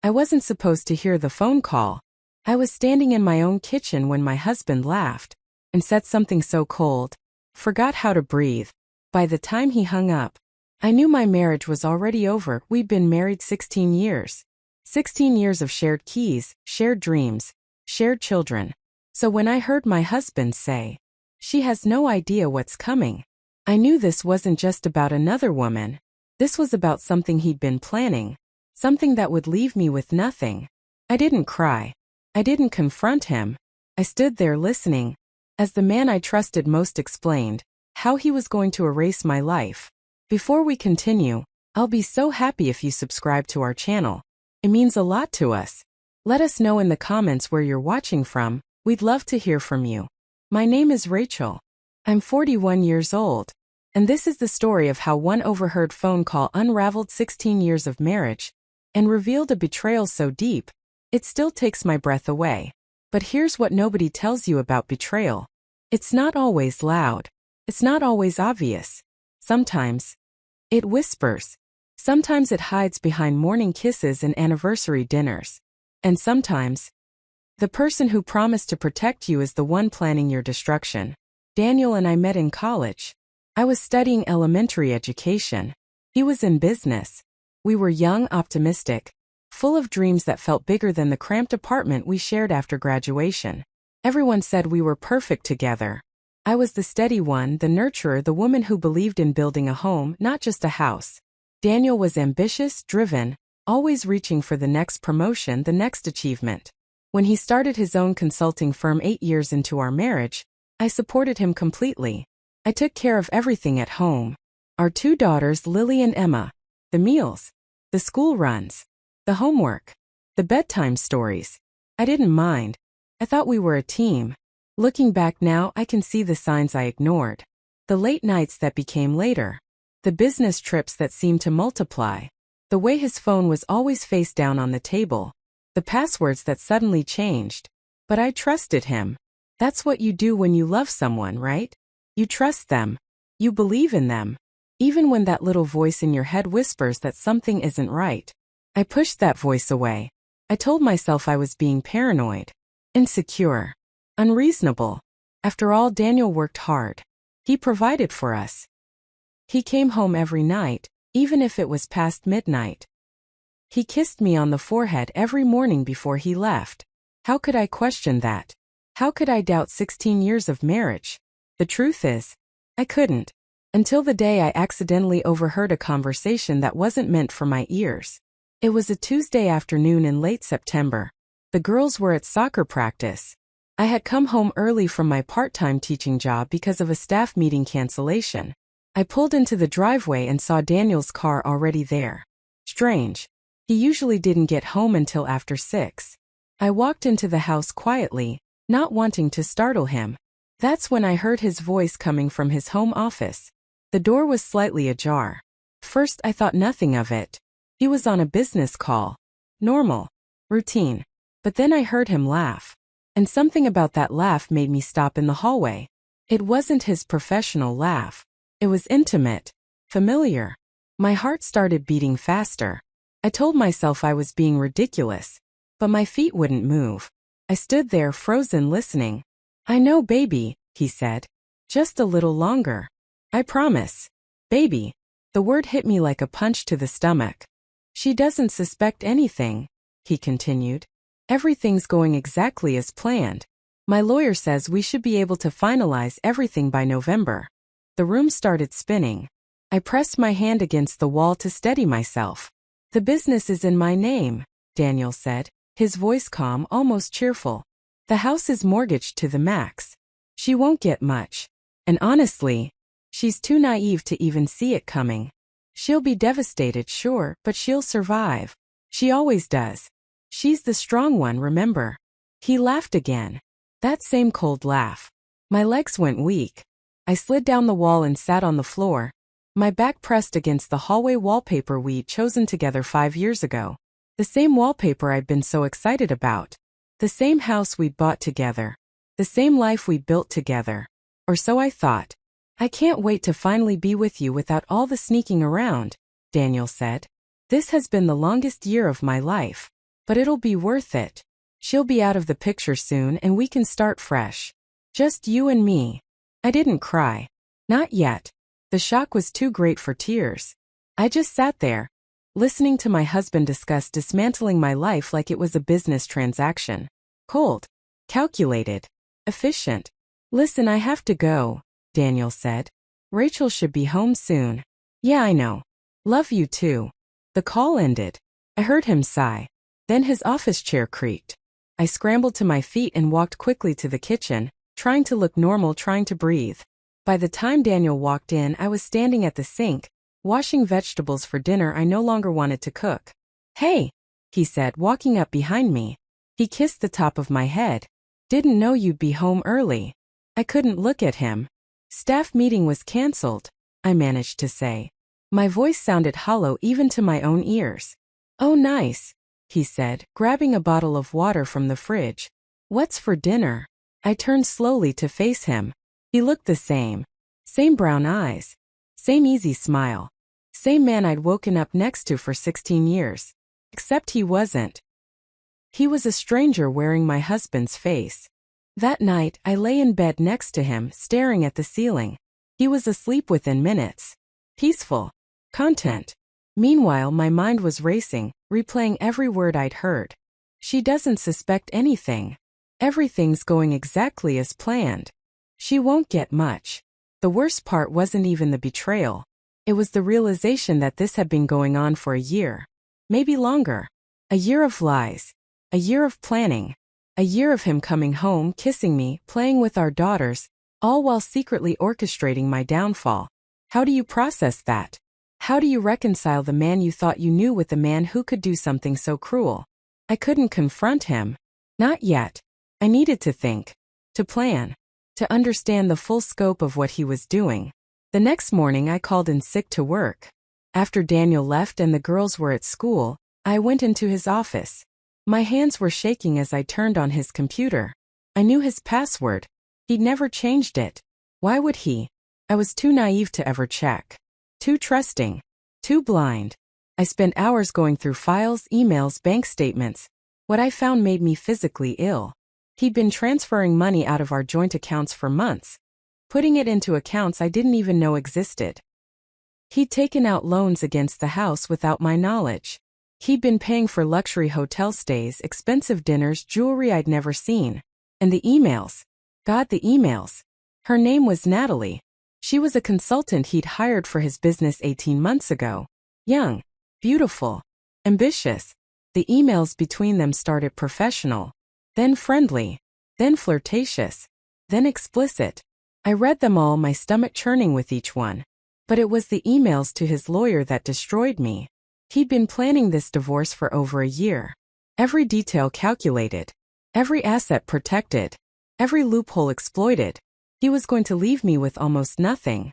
I wasn't supposed to hear the phone call. I was standing in my own kitchen when my husband laughed and said something so cold. Forgot how to breathe. By the time he hung up, I knew my marriage was already over. We'd been married 16 years. 16 years of shared keys, shared dreams, shared children. So when I heard my husband say, "She has no idea what's coming," I knew this wasn't just about another woman. This was about something he'd been planning, something that would leave me with nothing. I didn't cry. I didn't confront him. I stood there listening, as the man I trusted most explained how he was going to erase my life. Before we continue, I'll be so happy if you subscribe to our channel. It means a lot to us. Let us know in the comments where you're watching from. We'd love to hear from you. My name is Rachel. I'm 41 years old. And this is the story of how one overheard phone call unraveled 16 years of marriage and revealed a betrayal so deep, it still takes my breath away. But here's what nobody tells you about betrayal. It's not always loud. It's not always obvious. Sometimes it whispers. Sometimes it hides behind morning kisses and anniversary dinners. And sometimes the person who promised to protect you is the one planning your destruction. Daniel and I met in college. I was studying elementary education. He was in business. We were young, optimistic, full of dreams that felt bigger than the cramped apartment we shared after graduation. Everyone said we were perfect together. I was the steady one, the nurturer, the woman who believed in building a home, not just a house. Daniel was ambitious, driven, always reaching for the next promotion, the next achievement. When he started his own consulting firm 8 years into our marriage, I supported him completely. I took care of everything at home. Our 2 daughters, Lily and Emma. The meals. The school runs. The homework. The bedtime stories. I didn't mind. I thought we were a team. Looking back now, I can see the signs I ignored. The late nights that became later. The business trips that seemed to multiply. The way his phone was always face down on the table. The passwords that suddenly changed. But I trusted him. That's what you do when you love someone, right? You trust them. You believe in them. Even when that little voice in your head whispers that something isn't right. I pushed that voice away. I told myself I was being paranoid, insecure, unreasonable. After all, Daniel worked hard. He provided for us. He came home every night, even if it was past midnight. He kissed me on the forehead every morning before he left. How could I question that? How could I doubt 16 years of marriage? The truth is, I couldn't. Until the day I accidentally overheard a conversation that wasn't meant for my ears. It was a Tuesday afternoon in late September. The girls were at soccer practice. I had come home early from my part-time teaching job because of a staff meeting cancellation. I pulled into the driveway and saw Daniel's car already there. Strange. He usually didn't get home until after 6. I walked into the house quietly, not wanting to startle him. That's when I heard his voice coming from his home office. The door was slightly ajar. First I thought nothing of it. He was on a business call. Normal. Routine. But then I heard him laugh. And something about that laugh made me stop in the hallway. It wasn't his professional laugh. It was intimate. Familiar. My heart started beating faster. I told myself I was being ridiculous. But my feet wouldn't move. I stood there frozen listening. "I know, baby," he said. "Just a little longer. I promise." Baby. The word hit me like a punch to the stomach. "She doesn't suspect anything," he continued. "Everything's going exactly as planned. My lawyer says we should be able to finalize everything by November." The room started spinning. I pressed my hand against the wall to steady myself. "The business is in my name," Daniel said, his voice calm, almost cheerful. "The house is mortgaged to the max. She won't get much. And honestly, she's too naive to even see it coming. She'll be devastated, sure, but she'll survive. She always does. She's the strong one, remember?" He laughed again. That same cold laugh. My legs went weak. I slid down the wall and sat on the floor, my back pressed against the hallway wallpaper we'd chosen together 5 years ago. The same wallpaper I'd been so excited about. The same house we'd bought together. The same life we'd built together. Or so I thought. "I can't wait to finally be with you without all the sneaking around," Daniel said. "This has been the longest year of my life." But it'll be worth it. She'll be out of the picture soon and we can start fresh. Just you and me. I didn't cry. Not yet. The shock was too great for tears. I just sat there, listening to my husband discuss dismantling my life like it was a business transaction. Cold. Calculated. Efficient. Listen, I have to go, Daniel said. Rachel should be home soon. Yeah, I know. Love you too. The call ended. I heard him sigh. Then his office chair creaked. I scrambled to my feet and walked quickly to the kitchen, trying to look normal, trying to breathe. By the time Daniel walked in, I was standing at the sink, washing vegetables for dinner I no longer wanted to cook. Hey, he said, walking up behind me. He kissed the top of my head. Didn't know you'd be home early. I couldn't look at him. Staff meeting was canceled, I managed to say. My voice sounded hollow even to my own ears. Oh, nice, he said, grabbing a bottle of water from the fridge. What's for dinner? I turned slowly to face him. He looked the same. Same brown eyes. Same easy smile. Same man I'd woken up next to for 16 years. Except he wasn't. He was a stranger wearing my husband's face. That night, I lay in bed next to him, staring at the ceiling. He was asleep within minutes. Peaceful. Content. Meanwhile, my mind was racing, replaying every word I'd heard. She doesn't suspect anything. Everything's going exactly as planned. She won't get much. The worst part wasn't even the betrayal. It was the realization that this had been going on for a year. Maybe longer. A year of lies. A year of planning. A year of him coming home, kissing me, playing with our daughters, all while secretly orchestrating my downfall. How do you process that? How do you reconcile the man you thought you knew with the man who could do something so cruel? I couldn't confront him. Not yet. I needed to think. To plan. To understand the full scope of what he was doing. The next morning I called in sick to work. After Daniel left and the girls were at school, I went into his office. My hands were shaking as I turned on his computer. I knew his password. He'd never changed it. Why would he? I was too naive to ever check. Too trusting. Too blind. I spent hours going through files, emails, bank statements. What I found made me physically ill. He'd been transferring money out of our joint accounts for months, putting it into accounts I didn't even know existed. He'd taken out loans against the house without my knowledge. He'd been paying for luxury hotel stays, expensive dinners, jewelry I'd never seen. And the emails. God, the emails. Her name was Natalie. She was a consultant he'd hired for his business 18 months ago. Young. Beautiful. Ambitious. The emails between them started professional. Then friendly. Then flirtatious. Then explicit. I read them all, my stomach churning with each one. But it was the emails to his lawyer that destroyed me. He'd been planning this divorce for over a year. Every detail calculated. Every asset protected. Every loophole exploited. He was going to leave me with almost nothing.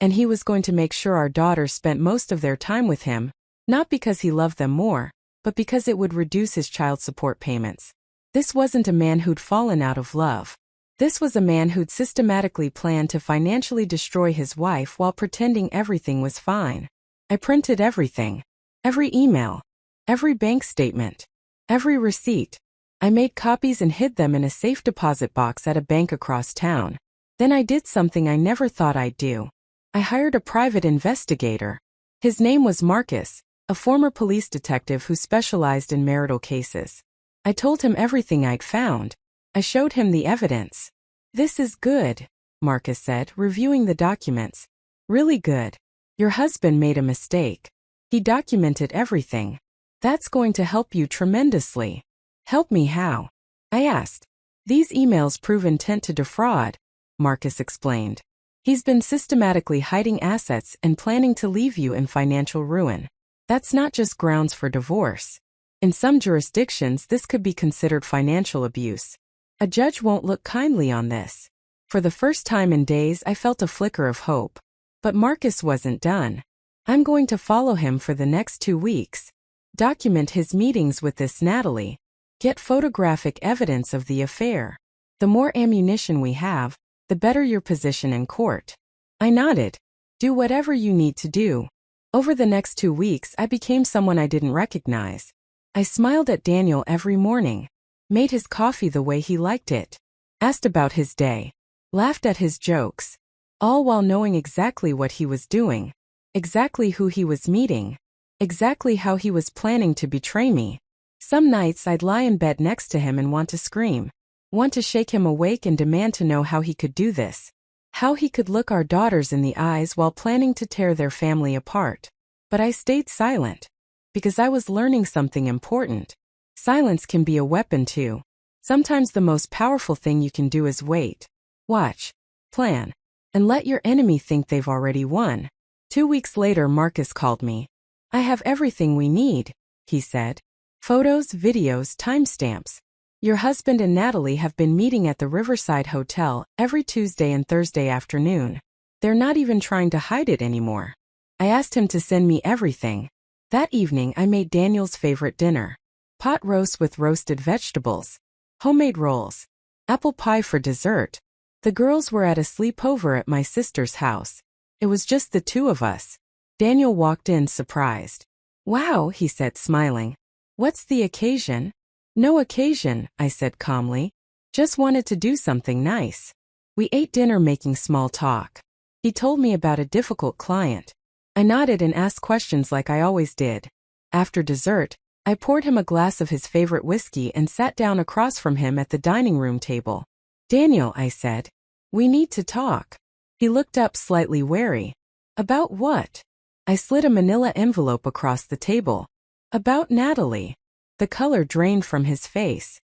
And he was going to make sure our daughters spent most of their time with him, not because he loved them more, but because it would reduce his child support payments. This wasn't a man who'd fallen out of love. This was a man who'd systematically planned to financially destroy his wife while pretending everything was fine. I printed everything. Every email. Every bank statement. Every receipt. I made copies and hid them in a safe deposit box at a bank across town. Then I did something I never thought I'd do. I hired a private investigator. His name was Marcus, a former police detective who specialized in marital cases. I told him everything I'd found. I showed him the evidence. This is good, Marcus said, reviewing the documents. Really good. Your husband made a mistake. He documented everything. That's going to help you tremendously. Help me how? I asked. These emails prove intent to defraud, Marcus explained. He's been systematically hiding assets and planning to leave you in financial ruin. That's not just grounds for divorce. In some jurisdictions, this could be considered financial abuse. A judge won't look kindly on this. For the first time in days, I felt a flicker of hope. But Marcus wasn't done. I'm going to follow him for the next 2 weeks. Document his meetings with this Natalie. Get photographic evidence of the affair. The more ammunition we have, the better your position in court. I nodded. Do whatever you need to do. Over the next 2 weeks, I became someone I didn't recognize. I smiled at Daniel every morning, made his coffee the way he liked it, asked about his day, laughed at his jokes, all while knowing exactly what he was doing, exactly who he was meeting, exactly how he was planning to betray me. Some nights I'd lie in bed next to him and want to scream, want to shake him awake and demand to know how he could do this, how he could look our daughters in the eyes while planning to tear their family apart. But I stayed silent, because I was learning something important. Silence can be a weapon too. Sometimes the most powerful thing you can do is wait, watch, plan, and let your enemy think they've already won. 2 weeks later, Marcus called me. I have everything we need, he said. Photos, videos, timestamps. Your husband and Natalie have been meeting at the Riverside Hotel every Tuesday and Thursday afternoon. They're not even trying to hide it anymore. I asked him to send me everything. That evening I made Daniel's favorite dinner. Pot roast with roasted vegetables, homemade rolls, apple pie for dessert. The girls were at a sleepover at my sister's house. It was just the two of us. Daniel walked in surprised. Wow, he said, smiling. What's the occasion? No occasion, I said calmly. Just wanted to do something nice. We ate dinner making small talk. He told me about a difficult client. I nodded and asked questions like I always did. After dessert, I poured him a glass of his favorite whiskey and sat down across from him at the dining room table. Daniel, I said, we need to talk. He looked up slightly wary. About what? I slid a manila envelope across the table. About Natalie. The color drained from his face.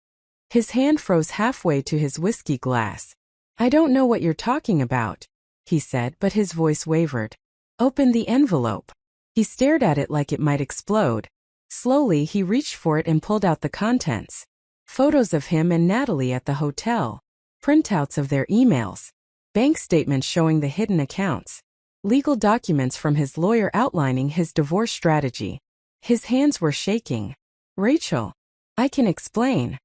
His hand froze halfway to his whiskey glass. I don't know what you're talking about, he said, but his voice wavered. Open the envelope. He stared at it like it might explode. Slowly, he reached for it and pulled out the contents. Photos of him and Natalie at the hotel. Printouts of their emails. Bank statements showing the hidden accounts. Legal documents from his lawyer outlining his divorce strategy. His hands were shaking. Rachel, I can explain.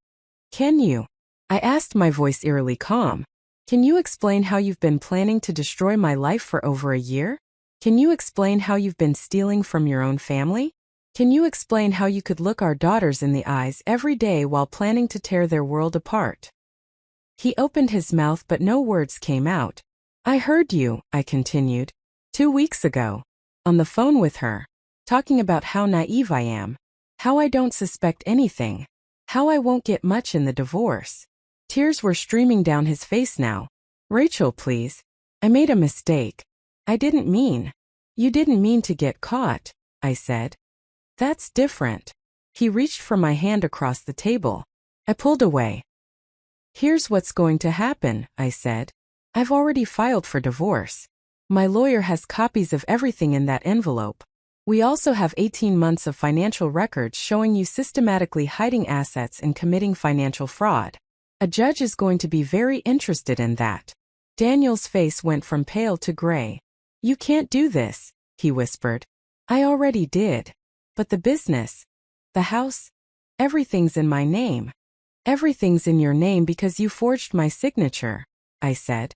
Can you? I asked, my voice eerily calm. Can you explain how you've been planning to destroy my life for over a year? Can you explain how you've been stealing from your own family? Can you explain how you could look our daughters in the eyes every day while planning to tear their world apart? He opened his mouth but no words came out. I heard you, I continued. 2 weeks ago. On the phone with her. Talking about how naive I am. How I don't suspect anything. How I won't get much in the divorce. Tears were streaming down his face now. Rachel, please. I made a mistake. I didn't mean. You didn't mean to get caught, I said. That's different. He reached for my hand across the table. I pulled away. Here's what's going to happen, I said. I've already filed for divorce. My lawyer has copies of everything in that envelope. We also have 18 months of financial records showing you systematically hiding assets and committing financial fraud. A judge is going to be very interested in that. Daniel's face went from pale to gray. You can't do this, he whispered. I already did. But the business, the house, everything's in my name. Everything's in your name because you forged my signature, I said.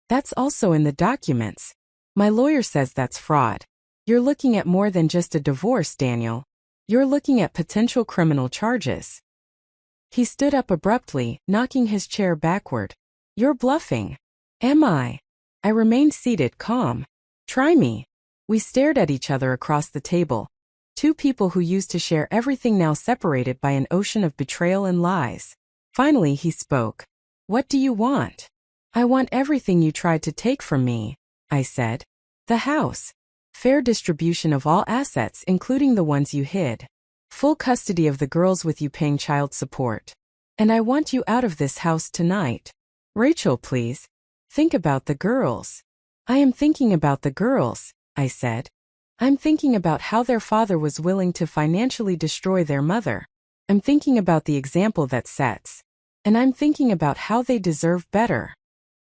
That's also in the documents. My lawyer says that's fraud. You're looking at more than just a divorce, Daniel. You're looking at potential criminal charges. He stood up abruptly, knocking his chair backward. You're bluffing. Am I? I remained seated, calm. Try me. We stared at each other across the table. Two people who used to share everything now separated by an ocean of betrayal and lies. Finally he spoke. What do you want? I want everything you tried to take from me, I said. The house. Fair distribution of all assets including the ones you hid. Full custody of the girls with you paying child support. And I want you out of this house tonight. Rachel, please. Think about the girls. I am thinking about the girls, I said. I'm thinking about how their father was willing to financially destroy their mother. I'm thinking about the example that sets. And I'm thinking about how they deserve better.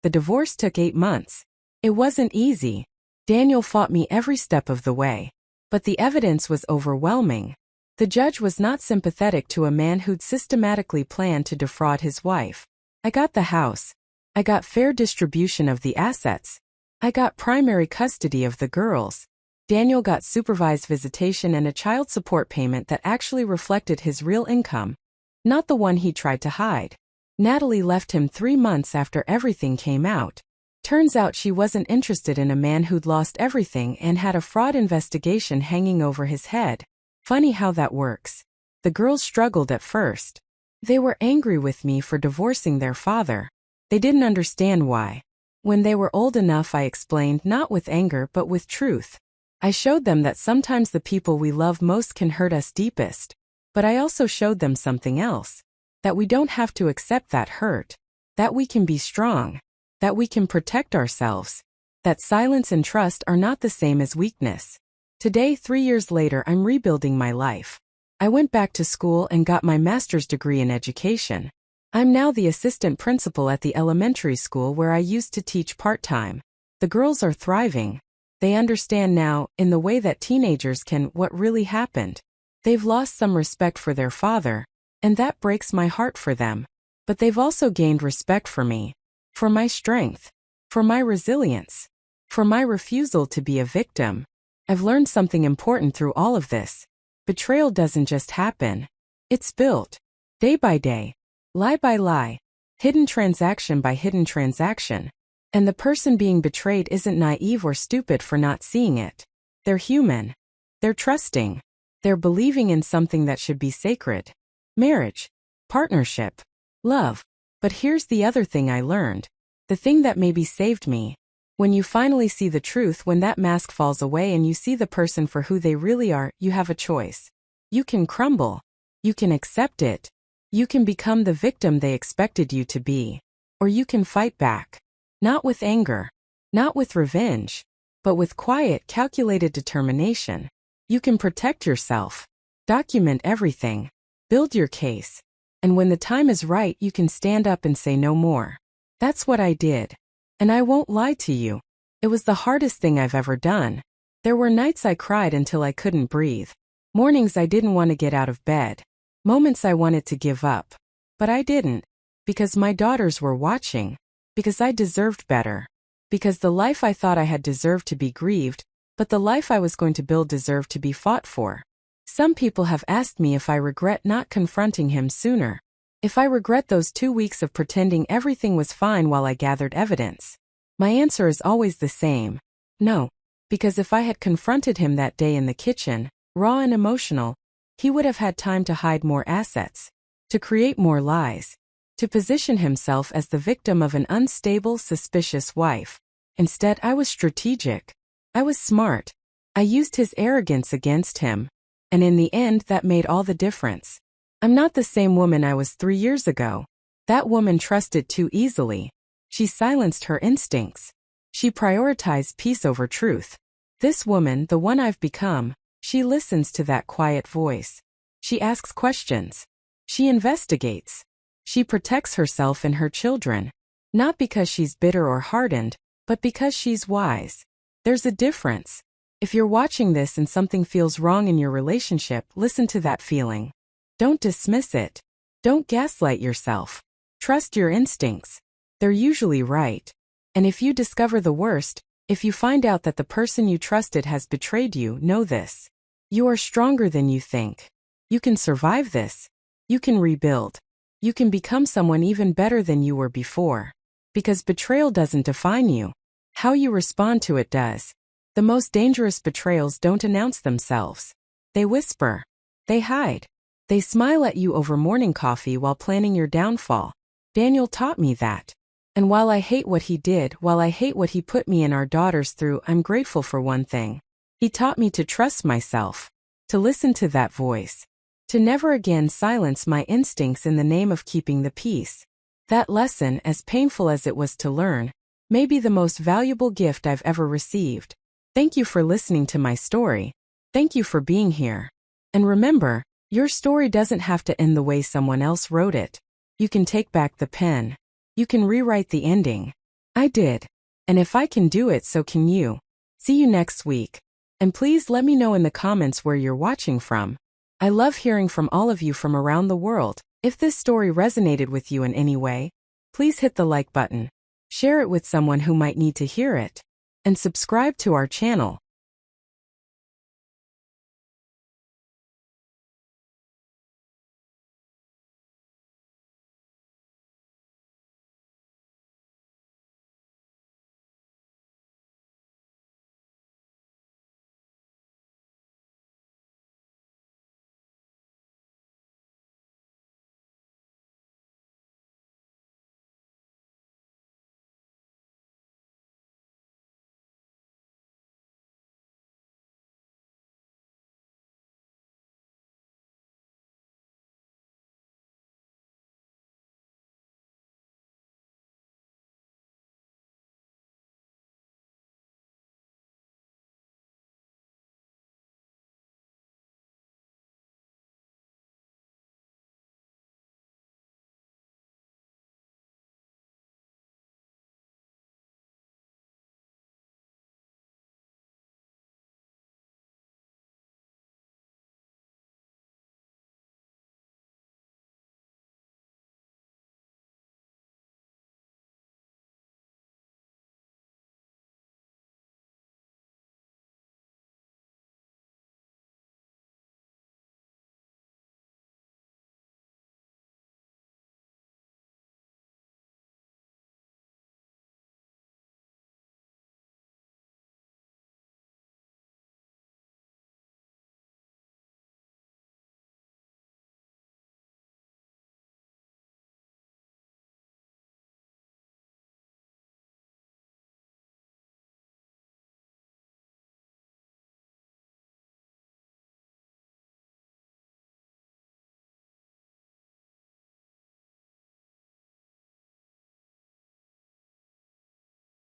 The divorce took 8 months. It wasn't easy. Daniel fought me every step of the way. But the evidence was overwhelming. The judge was not sympathetic to a man who'd systematically planned to defraud his wife. I got the house. I got fair distribution of the assets. I got primary custody of the girls. Daniel got supervised visitation and a child support payment that actually reflected his real income, not the one he tried to hide. Natalie left him 3 months after everything came out. Turns out she wasn't interested in a man who'd lost everything and had a fraud investigation hanging over his head. Funny how that works. The girls struggled at first. They were angry with me for divorcing their father. They didn't understand why. When they were old enough, I explained, not with anger but with truth. I showed them that sometimes the people we love most can hurt us deepest. But I also showed them something else. That we don't have to accept that hurt. That we can be strong. That we can protect ourselves. That silence and trust are not the same as weakness. Today, 3 years later, I'm rebuilding my life. I went back to school and got my master's degree in education. I'm now the assistant principal at the elementary school where I used to teach part-time. The girls are thriving. They understand now, in the way that teenagers can, what really happened. They've lost some respect for their father, and that breaks my heart for them. But they've also gained respect for me. For my strength. For my resilience. For my refusal to be a victim. I've learned something important through all of this. Betrayal doesn't just happen. It's built. Day by day. Lie by lie. Hidden transaction by hidden transaction. And the person being betrayed isn't naive or stupid for not seeing it. They're human. They're trusting. They're believing in something that should be sacred. Marriage. Partnership. Love. But here's the other thing I learned. The thing that maybe saved me. When you finally see the truth, when that mask falls away and you see the person for who they really are, you have a choice. You can crumble. You can accept it. You can become the victim they expected you to be. Or you can fight back. Not with anger. Not with revenge. But with quiet, calculated determination. You can protect yourself. Document everything. Build your case. And when the time is right, you can stand up and say no more. That's what I did. And I won't lie to you. It was the hardest thing I've ever done. There were nights I cried until I couldn't breathe. Mornings I didn't want to get out of bed. Moments I wanted to give up. But I didn't. Because my daughters were watching. Because I deserved better. Because the life I thought I had deserved to be grieved, but the life I was going to build deserved to be fought for. Some people have asked me if I regret not confronting him sooner. If I regret those 2 weeks of pretending everything was fine while I gathered evidence. My answer is always the same. No. Because if I had confronted him that day in the kitchen, raw and emotional, he would have had time to hide more assets. To create more lies. To position himself as the victim of an unstable, suspicious wife. Instead, I was strategic. I was smart. I used his arrogance against him. And in the end, that made all the difference. I'm not the same woman I was 3 years ago. That woman trusted too easily. She silenced her instincts. She prioritized peace over truth. This woman, the one I've become, she listens to that quiet voice. She asks questions. She investigates. She protects herself and her children. Not because she's bitter or hardened, but because she's wise. There's a difference. If you're watching this and something feels wrong in your relationship, listen to that feeling. Don't dismiss it. Don't gaslight yourself. Trust your instincts. They're usually right. And if you discover the worst, if you find out that the person you trusted has betrayed you, know this. You are stronger than you think. You can survive this. You can rebuild. You can become someone even better than you were before. Because betrayal doesn't define you. How you respond to it does. The most dangerous betrayals don't announce themselves. They whisper. They hide. They smile at you over morning coffee while planning your downfall. Daniel taught me that. And while I hate what he did, while I hate what he put me and our daughters through, I'm grateful for one thing. He taught me to trust myself. To listen to that voice. To never again silence my instincts in the name of keeping the peace. That lesson, as painful as it was to learn, may be the most valuable gift I've ever received. Thank you for listening to my story. Thank you for being here. And remember, your story doesn't have to end the way someone else wrote it. You can take back the pen. You can rewrite the ending. I did. And if I can do it, so can you. See you next week. And please let me know in the comments where you're watching from. I love hearing from all of you from around the world. If this story resonated with you in any way, please hit the like button. Share it with someone who might need to hear it. And subscribe to our channel.